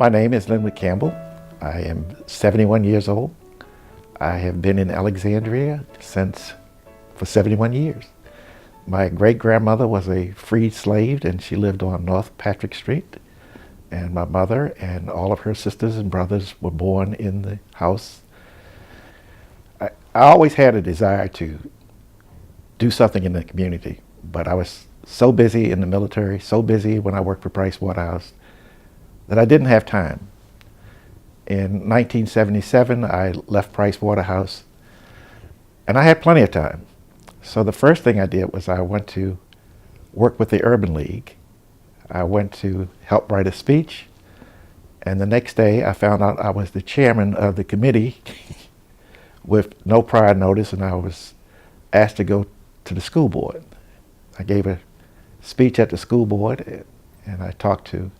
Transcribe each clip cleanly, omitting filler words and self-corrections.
My name is Lynnwood Campbell. I am 71 years old. I have been in Alexandria for 71 years. My great-grandmother was a freed slave, and she lived on North Patrick Street. And my mother and all of her sisters and brothers were born in the house. I always had a desire to do something in the community, but I was so busy in the military, so busy when I worked for Price Waterhouse, that I didn't have time. In 1977, I left Price Waterhouse, and I had plenty of time. So the first thing I did was I went to work with the Urban League. I went to help write a speech, and the next day I found out I was the chairman of the committee with no prior notice, and I was asked to go to the school board. I gave a speech at the school board, and I talked to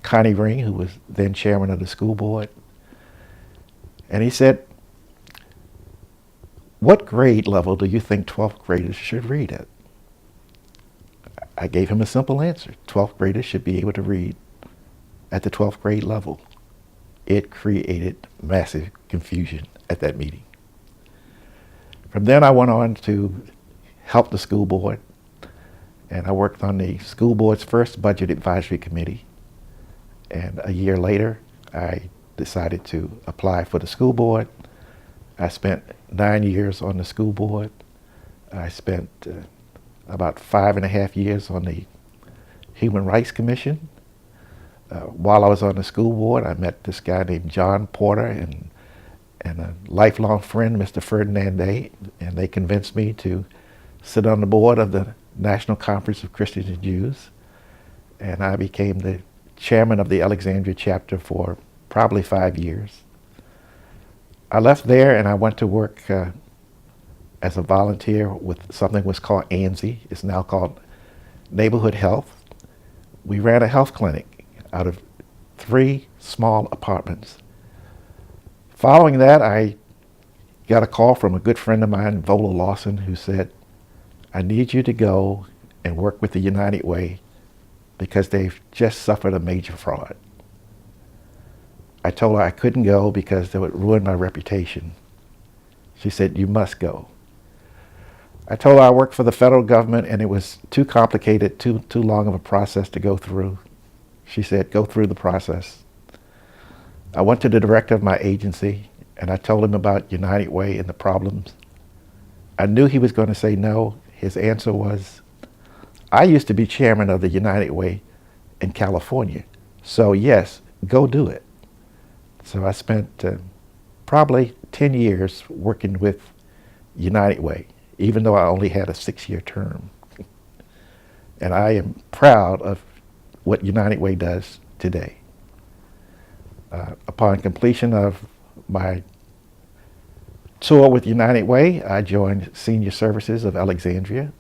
Connie Ring, who was then chairman of the school board, and he said, "What grade level do you think 12th graders should read at?" I gave him a simple answer. 12th graders should be able to read at the 12th grade level. It created massive confusion at that meeting. From then I went on to help the school board, and I worked on the school board's first budget advisory committee. And a year later, I decided to apply for the school board. I spent 9 years on the school board. I spent about 5.5 years on the Human Rights Commission. While I was on the school board, I met this guy named John Porter and a lifelong friend, Mr. Ferdinand Day, and they convinced me to sit on the board of the National Conference of Christians and Jews, and I became the chairman of the Alexandria chapter for probably 5 years. I left there and I went to work as a volunteer with something that was called ANSI. It's now called Neighborhood Health. We ran a health clinic out of 3 small apartments. Following that, I got a call from a good friend of mine, Vola Lawson, who said, "I need you to go and work with the United Way because they've just suffered a major fraud." I told her I couldn't go because that would ruin my reputation. She said, "You must go." I told her I worked for the federal government and it was too complicated, too long of a process to go through. She said, "Go through the process." I went to the director of my agency and I told him about United Way and the problems. I knew he was going to say no. His answer was, "I used to be chairman of the United Way in California, so yes, go do it." So I spent probably 10 years working with United Way, even though I only had a 6-year term. And I am proud of what United Way does today. Upon completion of my tour with United Way, I joined Senior Services of Alexandria.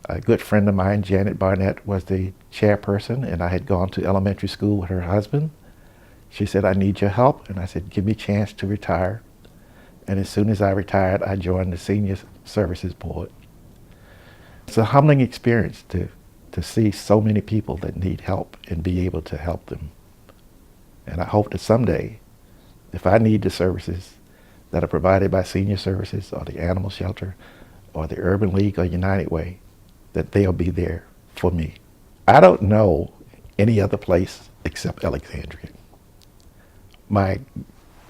A good friend of mine, Janet Barnett, was the chairperson, and I had gone to elementary school with her husband. She said, "I need your help," and I said, "Give me a chance to retire." And as soon as I retired, I joined the Senior Services Board. It's a humbling experience to see so many people that need help and be able to help them. And I hope that someday, if I need the services that are provided by Senior Services or the Animal Shelter or the Urban League or United Way, that they'll be there for me. I don't know any other place except Alexandria. My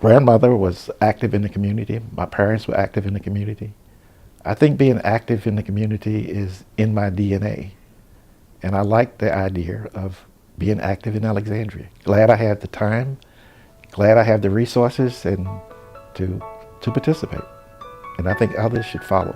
grandmother was active in the community. My parents were active in the community. I think being active in the community is in my DNA. And I like the idea of being active in Alexandria. Glad I had the time, glad I have the resources and to participate. And I think others should follow.